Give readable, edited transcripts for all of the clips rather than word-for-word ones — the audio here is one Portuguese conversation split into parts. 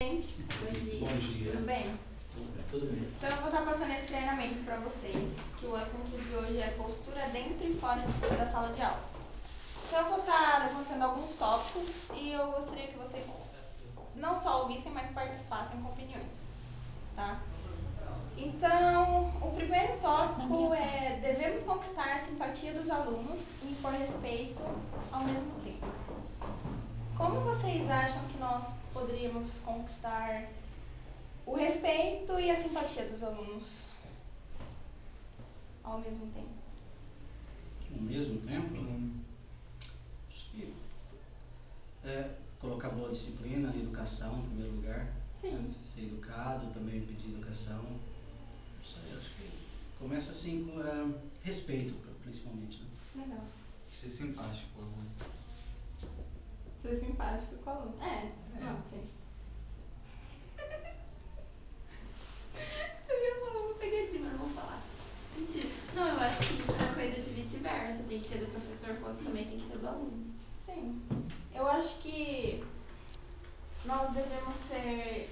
Gente, bom dia. Bom dia. Tudo bem? Tudo bem. Então eu vou estar passando esse treinamento para vocês, que o assunto de hoje é postura dentro e fora da sala de aula. Então eu vou estar levantando alguns tópicos e eu gostaria que vocês não só ouvissem, mas participassem com opiniões, tá? Então, o primeiro tópico é: devemos conquistar a simpatia dos alunos e impor respeito ao mesmo tempo. Como vocês acham que nós poderíamos conquistar o respeito e a simpatia dos alunos ao mesmo tempo? Ao mesmo tempo, acho que colocar boa disciplina, educação em primeiro lugar. Sim. Ser educado, também pedir educação. Isso aí, acho que começa assim com respeito, principalmente. Né? Legal. Ser simpático, né? Ser simpático com o aluno. Não, sim. Eu ia falar uma pegadinha, mas não vou falar. Mentira. Não, eu acho que isso é uma coisa de vice-versa. Tem que ter do professor, quanto também tem que ter do aluno. Sim. Eu acho que nós devemos ser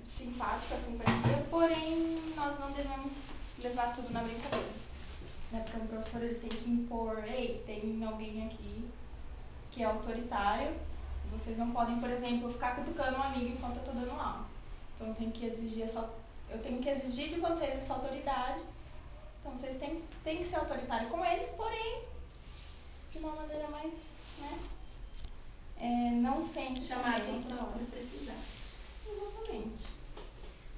simpáticos, a simpatia, porém nós não devemos levar tudo na brincadeira. Né? Porque o professor ele tem que impor: ei, tem alguém aqui que é autoritário, vocês não podem, por exemplo, ficar cutucando um amigo enquanto eu estou dando aula. Então eu tenho que exigir de vocês essa autoridade. Então vocês têm que ser autoritário com eles, porém de uma maneira mais, né? Não sempre Chamar a também, atenção não. quando precisar. Exatamente.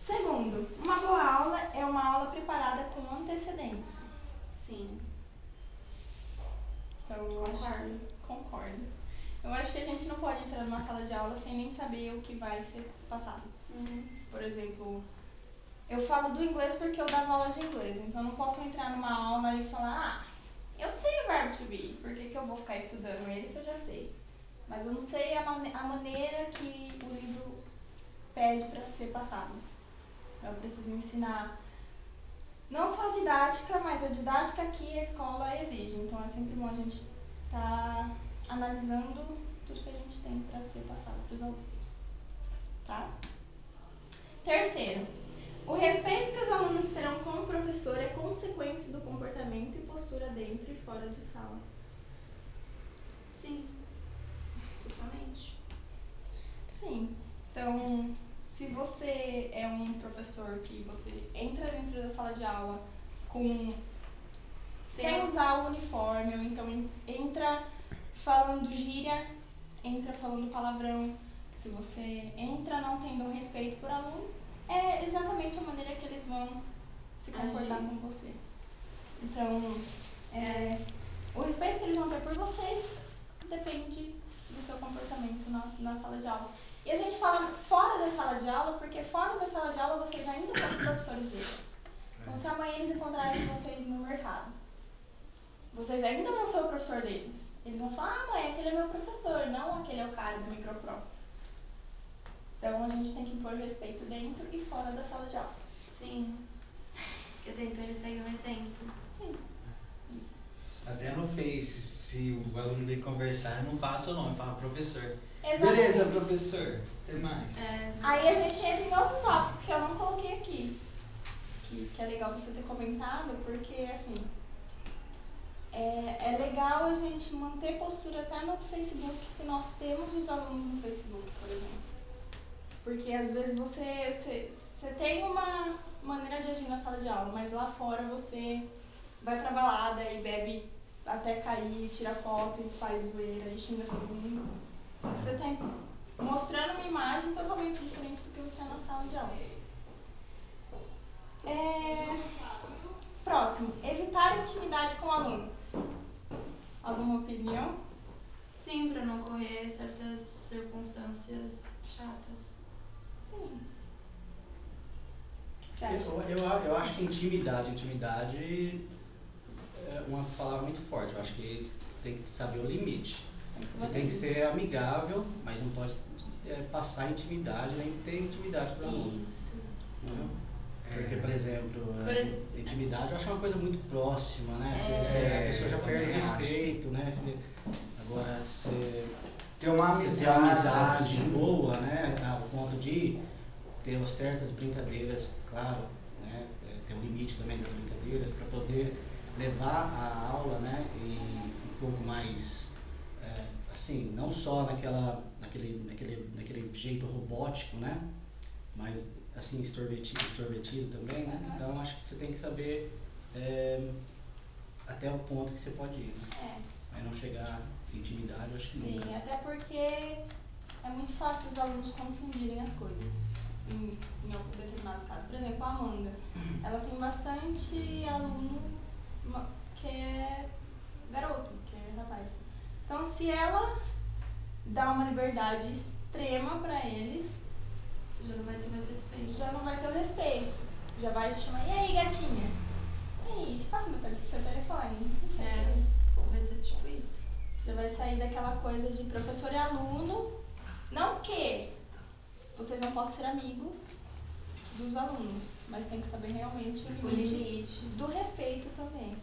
Segundo, uma boa aula é uma aula preparada com antecedência. Sim. Então, eu concordo. Eu acho que a gente não pode entrar numa sala de aula sem nem saber o que vai ser passado. Uhum. Por exemplo, eu falo do inglês porque eu dava aula de inglês, então eu não posso entrar numa aula e falar: eu sei o verbo to be, por que eu vou ficar estudando ele se eu já sei? Mas eu não sei a maneira que o livro pede para ser passado. Eu preciso ensinar não só a didática, mas a didática que a escola exige. Então é sempre bom a gente estar analisando tudo que a gente tem para ser passado para os alunos. Tá? Terceiro, o respeito que os alunos terão com o professor é consequência do comportamento e postura dentro e fora de sala. Sim. Totalmente. Sim. Então, se você é um professor que você entra dentro da sala de aula sem usar o uniforme, ou então entra falando gíria, entra falando palavrão, se você entra não tendo um respeito por aluno, é exatamente a maneira que eles vão se comportar com você. Então, o respeito que eles vão ter por vocês depende do seu comportamento na sala de aula. E a gente fala fora da sala de aula, porque fora da sala de aula vocês ainda são os professores deles. Então, se amanhã eles encontrarem vocês no mercado, vocês ainda vão ser o professor deles. Eles vão falar: mãe, aquele é meu professor, não aquele é o cara do micropró. Então, a gente tem que impor respeito dentro e fora da sala de aula. Sim. Porque tenta eles seguem um exemplo. Sim. Isso. Até no Face, se o aluno vem conversar, não fala seu nome, fala professor. Exatamente. Beleza, professor. Até mais. Aí a gente entra em outro tópico que eu não coloquei aqui. Que é legal você ter comentado, porque assim, é legal a gente manter postura até no Facebook, se nós temos os alunos no Facebook, por exemplo. Porque às vezes você tem uma maneira de agir na sala de aula, mas lá fora você vai pra balada e bebe até cair, tira foto e faz zoeira e xinga todo mundo. Você tá mostrando uma imagem totalmente diferente do que você é na sala de aula. Próximo, evitar intimidade com o aluno. Alguma opinião? Sim, pra não ocorrer certas circunstâncias chatas. Sim. Eu acho que intimidade é uma palavra muito forte. Eu acho que tem que saber o limite. Você tem que ser amigável, mas não pode passar intimidade, nem ter intimidade para o aluno. Isso. Né? Porque, por exemplo, intimidade eu acho uma coisa muito próxima, né? A pessoa já perde o respeito, né? Agora, você Ter uma você ter uma amizade assim. boa, né? Ao ponto de ter certas brincadeiras, claro, né? Ter um limite também das brincadeiras para poder levar a aula, né? E um pouco mais, assim, não só naquele jeito robótico, né? Mas assim, extrovertido também, né? Uhum. Então acho que você tem que saber até o ponto que você pode ir, né? Aí não chegar em intimidade, eu acho que Sim, nunca. até porque é muito fácil os alunos confundirem as coisas em alguns determinados casos. Por exemplo, a Amanda, ela tem bastante aluno que é garoto, que é rapaz. Então, se ela dá uma liberdade extrema para eles, Já não vai ter mais respeito. já não vai ter o respeito. Já vai chamar, e aí, gatinha? E aí, passa seu telefone. Vai ser tipo isso. Já vai sair daquela coisa de professor e aluno. Não que vocês não possam ser amigos dos alunos, mas tem que saber realmente o O limite limite. do respeito também.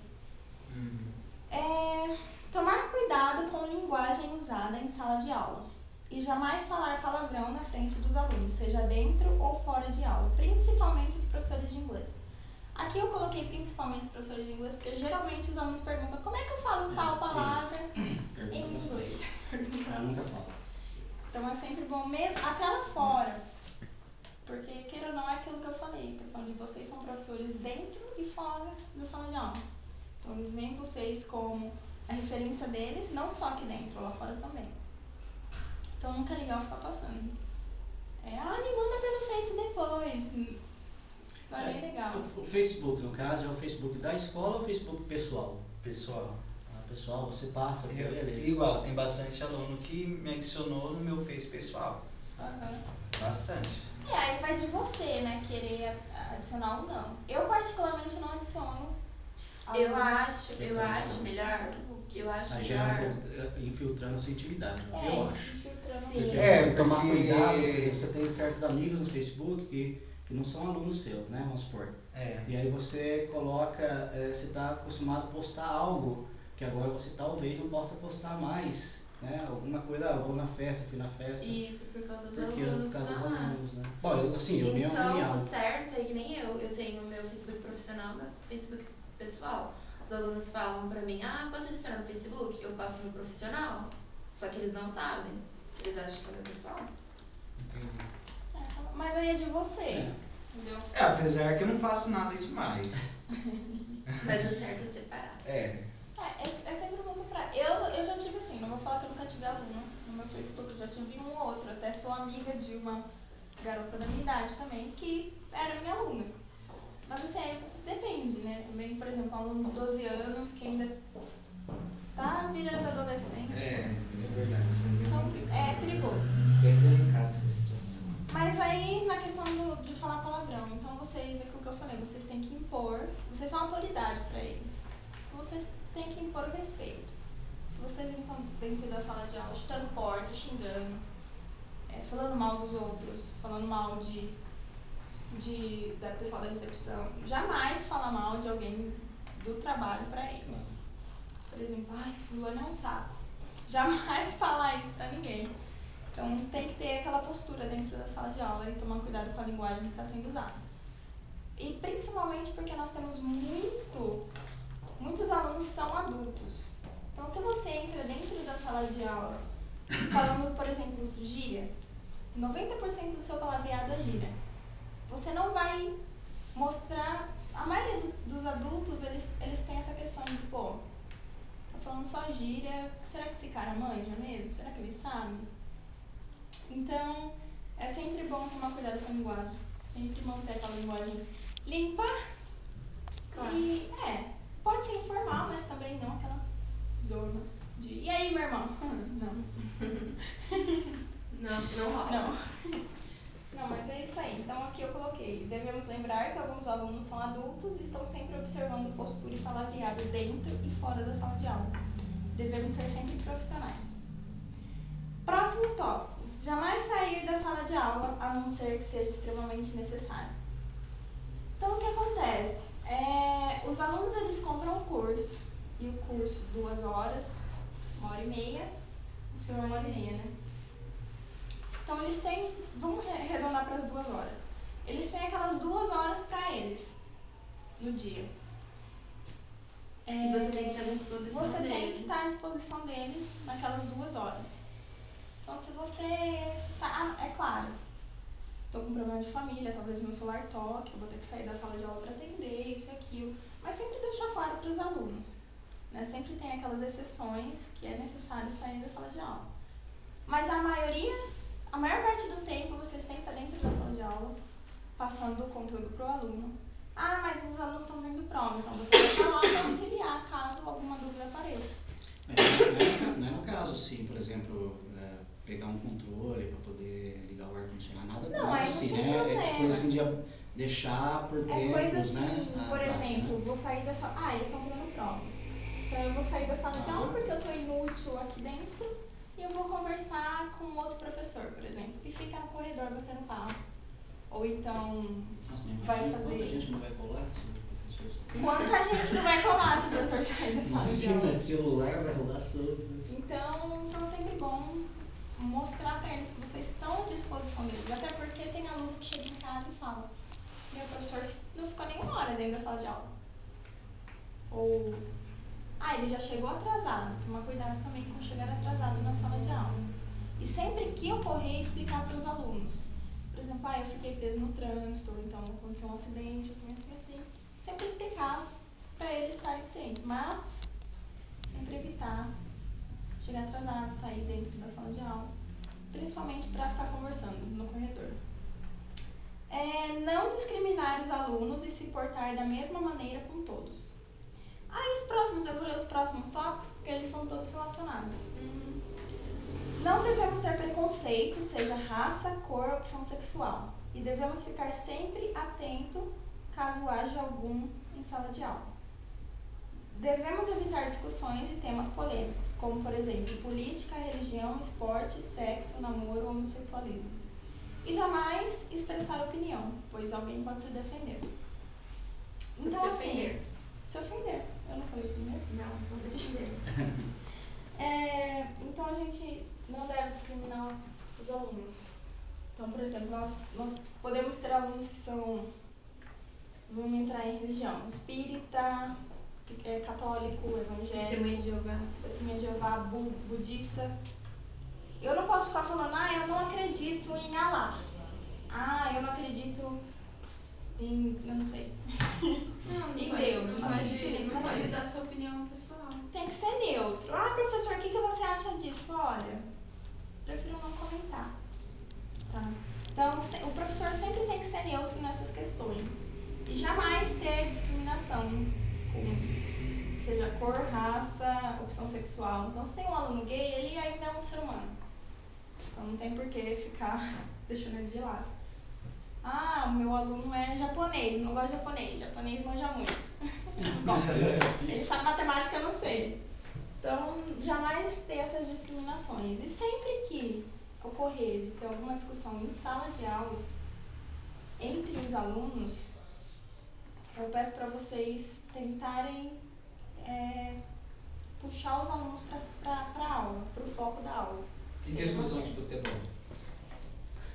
Uhum. Tomar cuidado com a linguagem usada em sala de aula e jamais falar palavrão na frente dos alunos, seja dentro ou fora de aula, principalmente os professores de inglês. Aqui eu coloquei principalmente os professores de inglês porque geralmente os alunos perguntam como é que eu falo tal palavra em inglês. Eu nunca falo. Então é sempre bom, mesmo até lá fora, porque queira ou não é aquilo que eu falei, a questão de vocês são professores dentro e fora da sala de aula. Então eles veem vocês como a referência deles, não só aqui dentro, lá fora também. Então nunca é legal ficar passando. Me manda pelo Face depois. Não é nem legal. O Facebook, no caso, é o Facebook da escola ou o Facebook pessoal? Pessoal. Pessoal, você passa por ele. Igual, tem bastante aluno que me adicionou no meu Face pessoal. Uhum. Bastante. Aí vai de você, né, querer adicionar ou não. Eu particularmente não adiciono. Eu acho melhor. Eu acho Aí já é melhor. um pouco infiltrando a sua intimidade, eu acho. Infiltrando. Sim. Porque É, você tem que tomar porque- cuidado, por exemplo, você tem certos amigos no Facebook que não são alunos seus, né? Vamos supor. E aí você coloca, você está acostumado a postar algo que agora você talvez não possa postar mais, né? Alguma coisa, eu vou na festa, fui na festa. Isso, por causa do Porque aluno por causa que dos tá lá. alunos, né? Bom, eu minha Então, opinião. o certo é que nem eu tenho o meu Facebook profissional, meu Facebook pessoal. Os alunos falam pra mim, posso adicionar no Facebook? Eu passo no profissional. Só que eles não sabem. Eles acham que é meu pessoal. Entendi. Mas aí é de você, entendeu? Apesar que eu não faço nada demais. Mas o certo é separar. É sempre bom separar. Eu já tive assim, não vou falar que eu nunca tive aluno no meu Facebook, eu já tive um ou outro, até sou amiga de uma garota da minha idade também, que era minha aluna. Mas assim, depende, né? Também, por exemplo, um aluno de 12 anos que ainda tá virando adolescente. É verdade. Então é perigoso. Bem delicada essa situação. Mas aí, na questão de falar palavrão, então vocês, aquilo que eu falei, vocês têm que impor, vocês são autoridade para eles. Vocês têm que impor o respeito. Se vocês estão dentro da sala de aula, chutando porta, xingando, falando mal dos outros, falando mal da pessoal da recepção, jamais falar mal de alguém do trabalho para eles. Por exemplo, fulano é um saco. Jamais falar isso para ninguém. Então tem que ter aquela postura dentro da sala de aula e tomar cuidado com a linguagem que está sendo usada. E principalmente porque nós temos muitos alunos que são adultos. Então se você entra dentro da sala de aula falando, por exemplo, gíria, 90% do seu palavreado é gíria. Você não vai mostrar, a maioria dos adultos, eles têm essa questão de, tá falando só gíria, será que esse cara manja mesmo? Será que ele sabe? Então, é sempre bom tomar cuidado com a linguagem. Sempre manter aquela linguagem limpa. Claro. E, pode ser informal, mas também não aquela zona de, e aí, meu irmão? Não rola. Não, mas é isso aí. Então, aqui eu coloquei. Devemos lembrar que alguns alunos são adultos e estão sempre observando postura e palavreado dentro e fora da sala de aula. Devemos ser sempre profissionais. Próximo tópico. Jamais sair da sala de aula, a não ser que seja extremamente necessário. Então, o que acontece? Os alunos, eles compram um curso, e o curso 2 horas, 1h30, seu 1h30, né? Então eles têm, vamos arredondar para as 2 horas. Eles têm aquelas 2 horas para eles no dia. E você tem que estar à disposição Você deles. tem que estar à disposição deles naquelas 2 horas. Então se você, é claro, estou com problema de família, talvez meu celular toque, eu vou ter que sair da sala de aula para atender, isso e aquilo. Mas sempre deixar claro para os alunos. Né? Sempre tem aquelas exceções que é necessário sair da sala de aula. Mas a maior parte do tempo vocês têm que estar dentro da sala de aula, passando o conteúdo para o aluno. Ah, mas os alunos estão fazendo prova, então você vai estar lá para auxiliar caso alguma dúvida apareça. Não é no caso, assim, por exemplo, pegar um controle para poder ligar o ar-condicionado, nada aí assim, não tem né? problema. É coisa assim de deixar por tempos, É coisa assim, né? por Classe, exemplo, né? vou sair da sala. Ah, eles estão fazendo prova. Então eu vou sair da sala de aula porque eu estou inútil aqui dentro e eu vou conversar com outro professor, por exemplo, que fica no corredor batendo papo. Ou então Nossa, vai fazer. Quanta gente não vai colar se o professor sair? Quanta gente não vai colar se o professor sair da sala de aula? Imagina, celular vai rolar solto. Então é sempre bom mostrar para eles que vocês estão à disposição deles. Até porque tem aluno que chega em casa e fala: meu professor não ficou nenhuma hora dentro da sala de aula. Ou, ele já chegou atrasado. Toma cuidado também com chegar atrasado na sala de aula. E sempre que ocorrer, explicar para os alunos. Por exemplo, eu fiquei preso no trânsito, ou então aconteceu um acidente, assim. Sempre explicar para eles estarem cientes. Mas, sempre evitar chegar atrasado, sair dentro da sala de aula. Principalmente para ficar conversando no corredor. Não discriminar os alunos e se portar da mesma maneira com todos. E os próximos, eu vou ler os próximos tópicos porque eles são todos relacionados. Não devemos ter preconceito, seja raça, cor, opção sexual. E devemos ficar sempre atento caso haja algum em sala de aula. Devemos evitar discussões de temas polêmicos, como, por exemplo, política, religião, esporte, sexo, namoro ou homossexualismo. E jamais expressar opinião, pois alguém pode se defender. Então, se ofender. Se ofender. Eu não falei primeiro? Não defender. Então, a gente não deve discriminar os alunos. Então, por exemplo, nós podemos ter alunos que são, vamos entrar em religião, espírita, católico, evangélico, testemunha de Jeová, budista. Eu não posso ficar falando, eu não acredito em Alá. Eu não acredito em, eu não sei. Em Deus. Não pode dar sua opinião pessoal. Tem que ser neutro. Professor, o que você acha disso? Olha, prefiro não comentar. Tá? Então, o professor sempre tem que ser neutro nessas questões. E jamais ter discriminação com, seja cor, raça, opção sexual. Então, se tem um aluno gay, ele ainda é um ser humano. Então, não tem por que ficar deixando ele de lado. O meu aluno é japonês, não gosto de japonês. Japonês manja muito. Ele sabe matemática, eu não sei. Então, jamais ter essas discriminações. E sempre que ocorrer de ter alguma discussão em sala de aula entre os alunos, eu peço para vocês tentarem puxar os alunos para a aula, para o foco da aula. E discussão de futebol?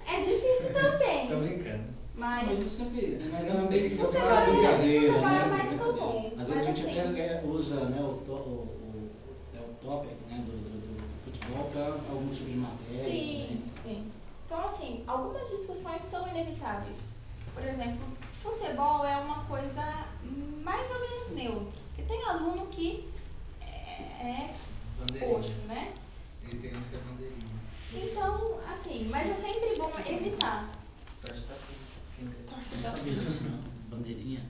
É difícil também. Tô brincando. Mas isso sempre. Mas não tem que Futebol ficar brincadeira, futebol é né? mais comum. Às vezes Mas a gente assim, até usa, né, o tópico, né, do futebol para algum tipo de matéria. Sim. Então, assim, algumas discussões são inevitáveis. Por exemplo, futebol é uma coisa mais ou menos neutra. Porque tem aluno que é roxo, né? Ele tem uns que é bandeirinha. Então, assim, mas é sempre bom evitar. Torce pra quem? Torce Não pra sabia disso, não. Bandeirinha.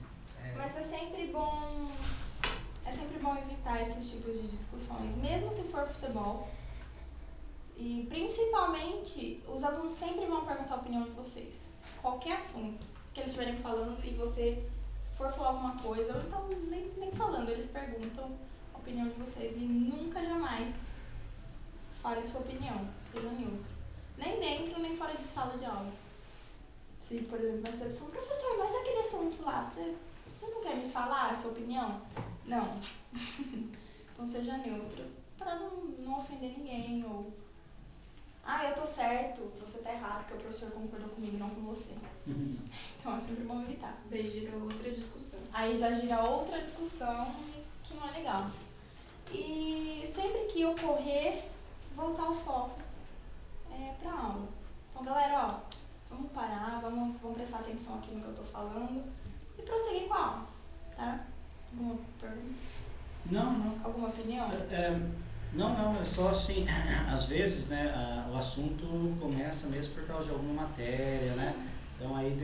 Mas é sempre bom evitar esses tipos de discussões, mesmo se for futebol. E principalmente, os alunos sempre vão perguntar a opinião de vocês. Qualquer assunto que eles estiverem falando e você for falar alguma coisa, ou então nem falando, eles perguntam a opinião de vocês. E nunca, jamais fale sua opinião, seja neutro. Nem dentro, nem fora de sala de aula. Se, por exemplo, na recepção, professor, mas aquele assunto lá, você não quer me falar a sua opinião? Não. Então seja neutro, para não ofender ninguém ou eu tô certo, você tá errado, porque o professor concordou comigo, não com você. Então é sempre bom evitar. Daí gira outra discussão. Aí já gira outra discussão que não é legal. E sempre que ocorrer, voltar o foco pra aula. Então, galera, ó, vamos parar, vamos prestar atenção aqui no que eu tô falando e prosseguir com a aula, tá? Alguma pergunta? Não. Alguma opinião? Não, é só assim, às vezes, né, o assunto começa mesmo por causa de alguma matéria, Sim. né? Então aí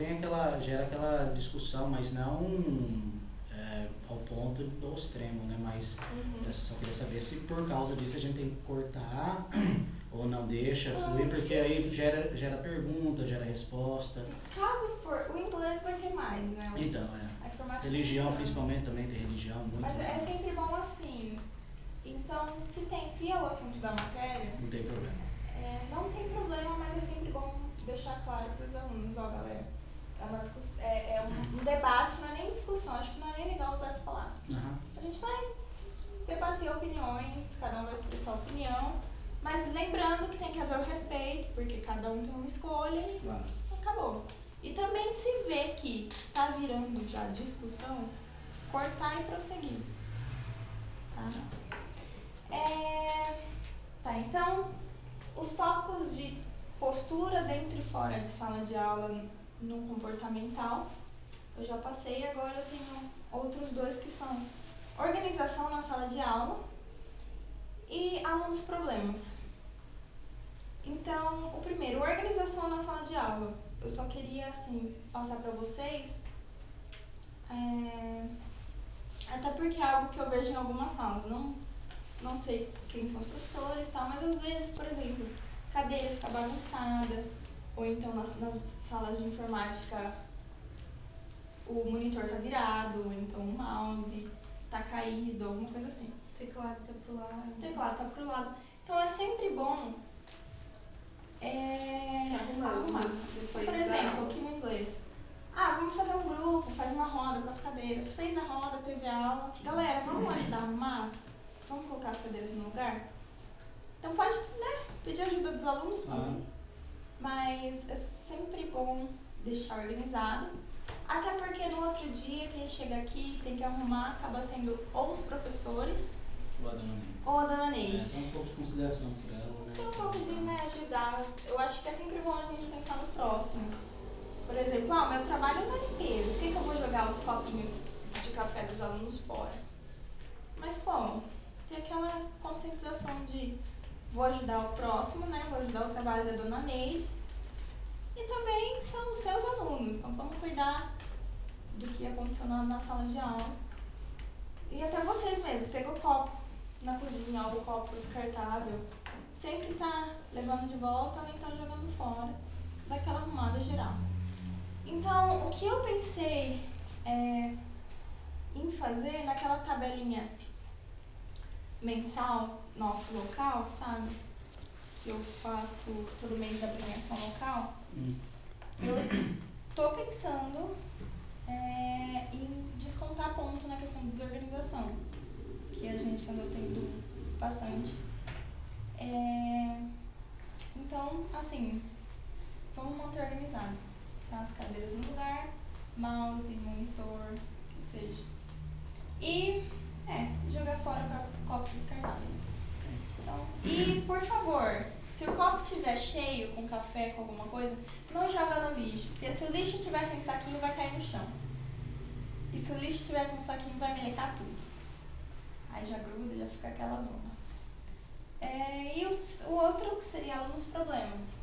gera aquela discussão, mas não ao ponto do extremo, né? Mas eu só queria saber se por causa disso a gente tem que cortar ou não deixa fluir, porque aí gera pergunta, gera resposta. Caso for, o inglês vai ter mais, né? Então, A informática religião não. principalmente também tem religião muito. Mas é sempre bom assim. Então, se é o assunto da matéria, Não tem problema. não tem problema, mas é sempre bom deixar claro para os alunos, ó galera, é um debate, não é nem discussão, acho que não é nem legal usar essa palavra. A gente vai debater opiniões, cada um vai expressar opinião, mas lembrando que tem que haver o respeito, porque cada um tem uma escolha e Claro. acabou. E também se vê que tá virando já discussão, cortar e prosseguir. Tá, então, os tópicos de postura dentro e fora de sala de aula no comportamental, eu já passei, agora eu tenho outros dois que são organização na sala de aula e alunos problemas. Então, o primeiro, organização na sala de aula. Eu só queria, assim, passar para vocês, até porque é algo que eu vejo em algumas salas, não sei quem são os professores e tal, mas às vezes, por exemplo, cadeira fica bagunçada, ou então nas salas de informática o monitor tá virado, ou então o mouse tá caído, alguma coisa assim. Teclado tá pro lado. Teclado tá pro lado. Então é sempre bom arrumar. Depois Por exemplo, aqui no inglês. Vamos fazer um grupo, faz uma roda com as cadeiras. Fez a roda, teve a aula. Galera, vamos ajudar a arrumar? Vamos colocar as cadeiras no lugar? Então pode, pedir ajuda dos alunos, sim. Mas é sempre bom deixar organizado. Até porque no outro dia que a gente chega aqui tem que arrumar, acaba sendo ou os professores Ou a dona Neide. ou a dona Neide. Tem um pouco de consideração por ela, né? Tem um pouco de ajudar. Eu acho que é sempre bom a gente pensar no próximo. Por exemplo, meu trabalho não é limpeza. Por que eu vou jogar os copinhos de café dos alunos fora? Mas, ter aquela conscientização de vou ajudar o próximo, né? Vou ajudar o trabalho da dona Neide. E também são os seus alunos, então vamos cuidar do que aconteceu na sala de aula. E até vocês mesmos, pega o copo na cozinha, o copo descartável, sempre tá levando de volta ou então jogando fora, daquela arrumada geral. Então, o que eu pensei em fazer naquela tabelinha mensal, nosso local, sabe? Que eu faço todo mês da premiação local, eu tô pensando em descontar ponto na questão de desorganização, que a gente andou tendo bastante. Então, assim, vamos manter organizado, tá? As cadeiras no lugar, mouse, monitor, que seja. E, jogar fora copos descartáveis. Então, e, por favor, se o copo estiver cheio com café, com alguma coisa, não joga no lixo, porque se o lixo estiver sem saquinho, vai cair no chão. E se o lixo estiver com saquinho, vai melecar tudo. Aí já gruda, já fica aquela zona. E o outro que seria alunos problemas.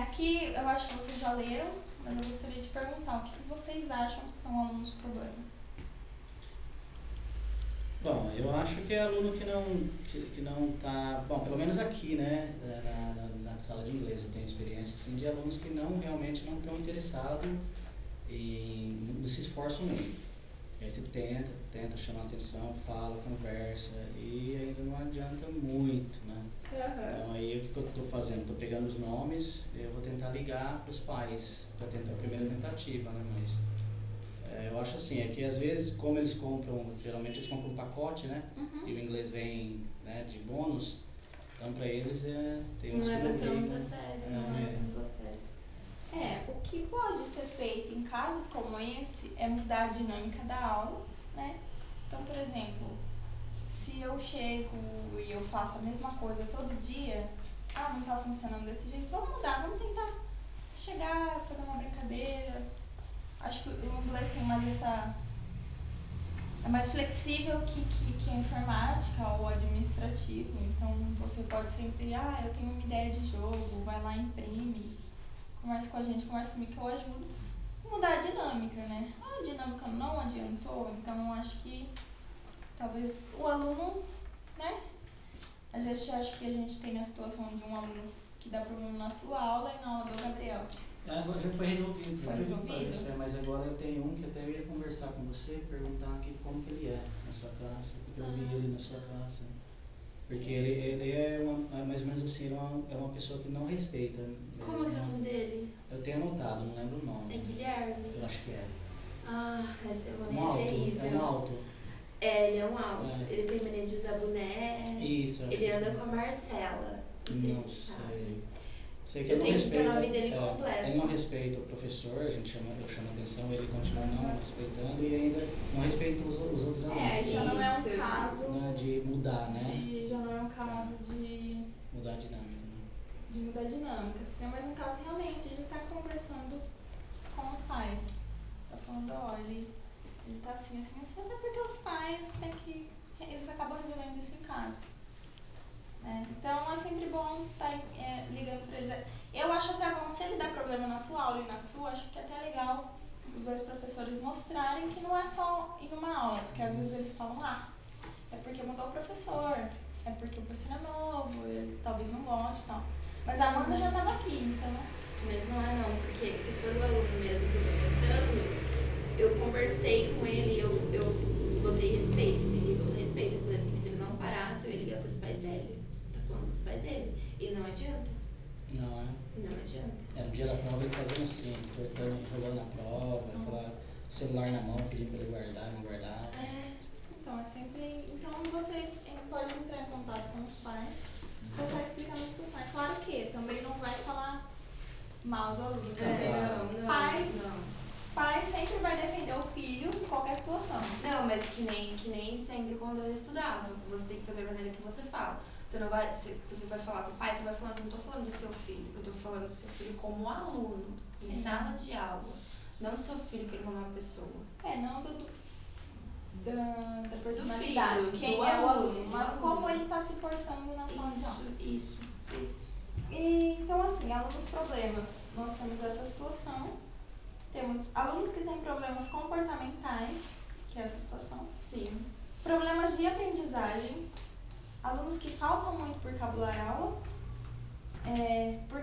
Aqui eu acho que vocês já leram, mas eu gostaria de perguntar o que vocês acham que são alunos problemas? Bom, eu acho que é aluno que não tá, bom, pelo menos aqui, né, na sala de inglês, eu tenho experiência assim, de alunos que realmente não estão interessados e não se esforçam muito. Aí você tenta chamar atenção, fala, conversa e ainda não adianta muito, né? Então aí o que eu estou fazendo? Estou pegando os nomes, eu vou tentar ligar para os pais, para tentar a primeira tentativa, né? Mas eu acho assim, é que às vezes, como eles compram, geralmente eles compram um pacote, né? E o inglês vem, né, de bônus, Então para eles tem Não uns leva que tanto a sério, não É. leva tanto a sério. O que pode ser feito em casos como esse é mudar a dinâmica da aula, né? Então, por exemplo, se eu chego e eu faço a mesma coisa todo dia, não tá funcionando desse jeito, vamos mudar, vamos tentar chegar, fazer uma brincadeira. Acho que o inglês tem mais essa... é mais flexível que a informática ou o administrativo, então você pode sempre, eu tenho uma ideia de jogo, vai lá, imprime, conversa com a gente, conversa comigo que eu ajudo. Mudar a dinâmica, né? A dinâmica não adiantou, então eu acho que talvez o aluno, né? A gente acha que a gente tem a situação de um aluno que dá problema na sua aula e na aula do Gabriel. Agora já foi resolvido. Foi resolvido? Mas agora eu tenho um que até eu ia conversar com você, perguntar aqui como que ele é na sua classe, porque eu vi ele na sua classe. Porque ele é mais ou menos assim, é uma pessoa que não respeita. Como é o nome dele? Eu tenho anotado, não lembro o nome. É Guilherme? Eu acho que é. Esse nome Um alto, é terrível. é um alto. Ele é um alto. Ele tem mania de usar boné. Isso. Ele anda com a Marcela. Não sei se você sabe. Sei que Eu ele não tenho que ter respeita, o nome dele completo. Ele não respeita o professor, eu chamo atenção, ele continua não respeitando e ainda não respeita os outros alunos. Aí já não é um Isso. caso De mudar, né? já não é um caso de Mudar a dinâmica, né? de mudar a dinâmica. Seria mais um caso realmente de estar conversando com os pais. Tá falando, ele tá assim, até porque os pais eles acabam resolvendo isso em casa. Né? Então é sempre bom estar ligando para eles. Eu acho até bom, se ele dá problema na sua aula e na sua, acho que é até legal os dois professores mostrarem que não é só ir numa aula, porque às vezes eles falam, é porque mudou o professor, é porque o professor é novo, ele talvez não goste e tal. Mas a Amanda já estava aqui, então... Mas não é não, porque se for o aluno mesmo que eu tô pensando, eu conversei com ele, eu botei respeito, ele botou respeito. Eu falei assim, que se ele não parasse, eu ia ligar pros pais dele. Tá falando com os pais dele. E não adianta. Não, Não adianta. no dia da prova ele fazendo assim, tortando, enrolando a prova, falar celular na mão, pedindo pra ele guardar, não guardar. Então é sempre... Então vocês podem entrar em contato com os pais, vou estar explicando a situação. É claro que também não vai falar mal do aluno. Pai sempre vai defender o filho em qualquer situação. Não, mas que nem sempre quando eu estudava. Você tem que saber a maneira que você fala. Você não vai, você vai falar com o pai, você vai falar assim, não tô falando do seu filho, eu tô falando do seu filho como aluno, em sala de aula. Não do seu filho que ele não é uma pessoa. Não da personalidade, filho, quem do é o aluno, aluno, mas como ele está se portando na sala de aula. Isso. Então, assim, alunos problemas, nós temos essa situação. Temos alunos que têm problemas comportamentais, que é essa situação. Sim. Problemas de aprendizagem, alunos que faltam muito por cabular aula, por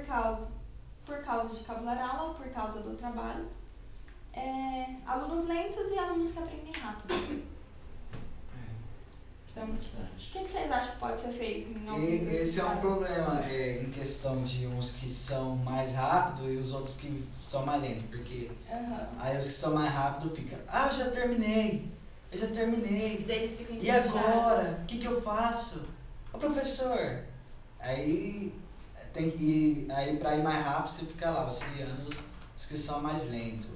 causa de cabular aula ou por causa do trabalho. Alunos lentos e alunos que aprendem rápido. Então, o que vocês acham que pode ser feito em alguns desses Esse é um casos? problema em questão de uns que são mais rápidos e os outros que são mais lentos, porque aí os que são mais rápidos ficam, eu já terminei. E daí eles ficam E agora? O que eu faço? Ô professor! Aí pra ir mais rápido você fica lá auxiliando os que são mais lentos.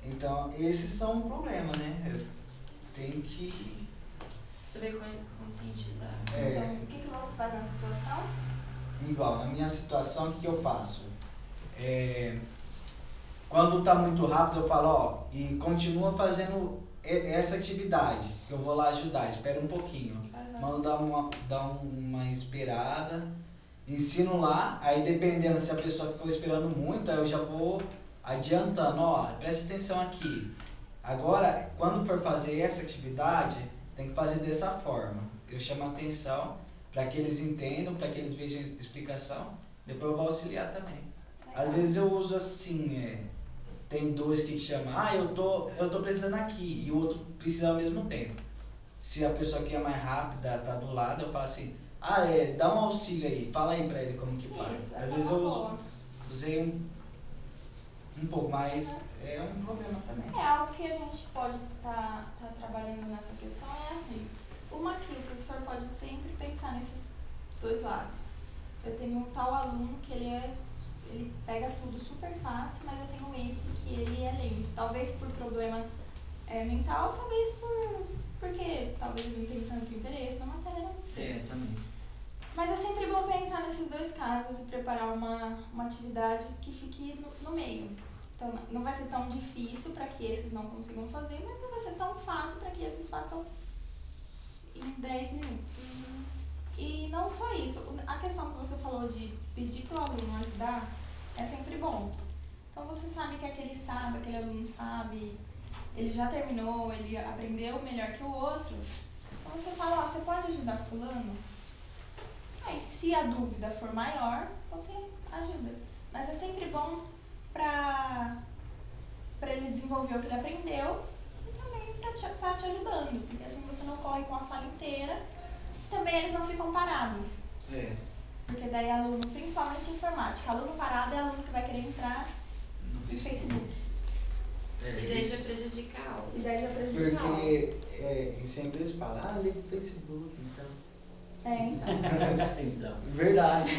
Então esses são um problema, né? Tem que saber conscientizar. Então, o que você faz na situação? Igual, na minha situação, o que eu faço? Quando tá muito rápido, eu falo, e continua fazendo essa atividade, que eu vou lá ajudar, espera um pouquinho. Mando dar uma esperada, ensino lá, aí dependendo se a pessoa ficou esperando muito, aí eu já vou adiantando, presta atenção aqui. Agora, quando for fazer essa atividade, tem que fazer dessa forma. Eu chamo a atenção para que eles entendam, para que eles vejam a explicação. Depois eu vou auxiliar também. Às vezes eu uso assim, tem dois que chamam, eu tô precisando aqui, e o outro precisa ao mesmo tempo. Se a pessoa que é mais rápida tá do lado, eu falo assim, dá um auxílio aí, fala aí para ele como que faz. Isso, às vezes eu usei um pouco, mas é um problema também. Algo que a gente pode estar trabalhando nessa questão assim, o professor pode sempre pensar nesses dois lados. Eu tenho um tal aluno que ele pega tudo super fácil, mas eu tenho esse que ele é lento. Talvez por problema mental, talvez porque talvez ele não tenha tanto interesse na matéria, não sei. Também. Mas é sempre bom pensar nesses dois casos e preparar uma atividade que fique no meio. Então, não vai ser tão difícil para que esses não consigam fazer, mas não vai ser tão fácil para que esses façam em 10 minutos. E não só isso, a questão que você falou de pedir para o aluno ajudar é sempre bom. Então você sabe que aquele aluno sabe, ele já terminou, ele aprendeu melhor que o outro. Então você fala, você pode ajudar fulano? Aí se a dúvida for maior, você ajuda. Mas é sempre bom para ele desenvolver o que ele aprendeu e também para estar te ajudando. Porque assim você não corre com a sala inteira. Também eles não ficam parados. Porque daí aluno, principalmente informática, aluno parado é aluno que vai querer entrar no Facebook. E daí já prejudica a aula. Porque sempre eles falam, liga o Facebook, então. Então. Verdade.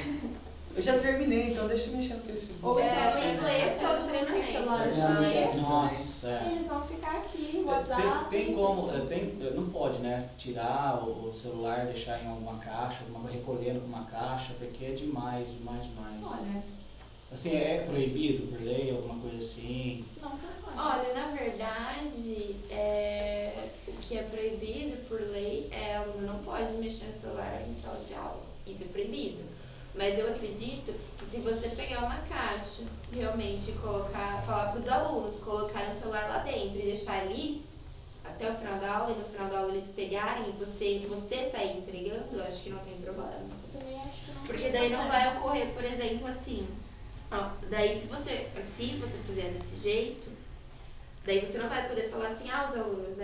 Eu já terminei, então deixa eu mexer no Facebook. Ou então no inglês, todo mundo tem celular de inglês. Nossa, Eles vão ficar aqui, WhatsApp. Tem como, não pode, né? Tirar o celular, deixar em alguma caixa, recolhendo com uma caixa, porque é demais. Olha. Assim, é proibido por lei, alguma coisa assim? Não funciona. Olha, na verdade, o que é proibido por lei é o aluno não pode mexer no celular em sala de aula. Isso é proibido. Mas eu acredito que se você pegar uma caixa, realmente falar para os alunos, colocar o celular lá dentro e deixar ali até o final da aula, e no final da aula eles pegarem e você sair entregando, eu acho que não tem problema. Eu também acho que não. Porque daí não vai ocorrer, por exemplo, assim, daí se você fizer desse jeito, daí você não vai poder falar assim, os alunos,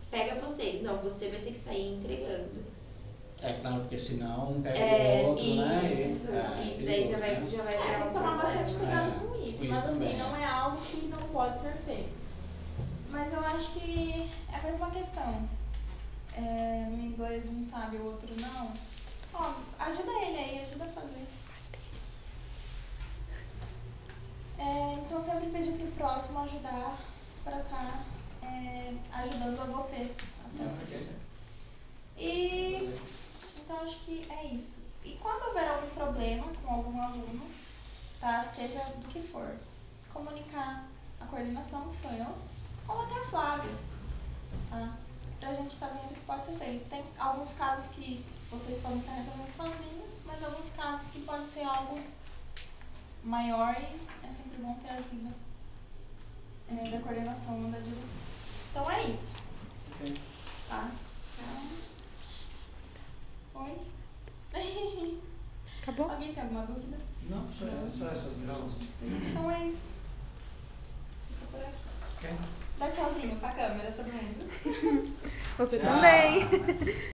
pega vocês. Não, você vai ter que sair entregando. É claro, porque senão um pega o outro, né? Isso daí já vai virar Tem que tomar bastante cuidado com isso. Mas também. assim, não é algo que não pode ser feito. Mas eu acho que é a mesma questão. No inglês um sabe, o outro não. Ajuda ele aí, ajuda a fazer. Então sempre pedir pro próximo ajudar para estar ajudando a você. Então acho que é isso. E quando houver algum problema com algum aluno, tá? Seja do que for, comunicar a coordenação, que sou eu, ou até a Flávia, tá? Pra gente estar vendo o que pode ser feito. Tem alguns casos que vocês podem estar resolvendo sozinhos, mas alguns casos que pode ser algo maior e é sempre bom ter a ajuda da coordenação da direção. Então é isso. Tá? Oi? Acabou? Alguém tem alguma dúvida? Não, só essa não. Então é isso. Fica por aqui. Dá tchauzinho pra câmera, todo mundo. Você Tchau. também.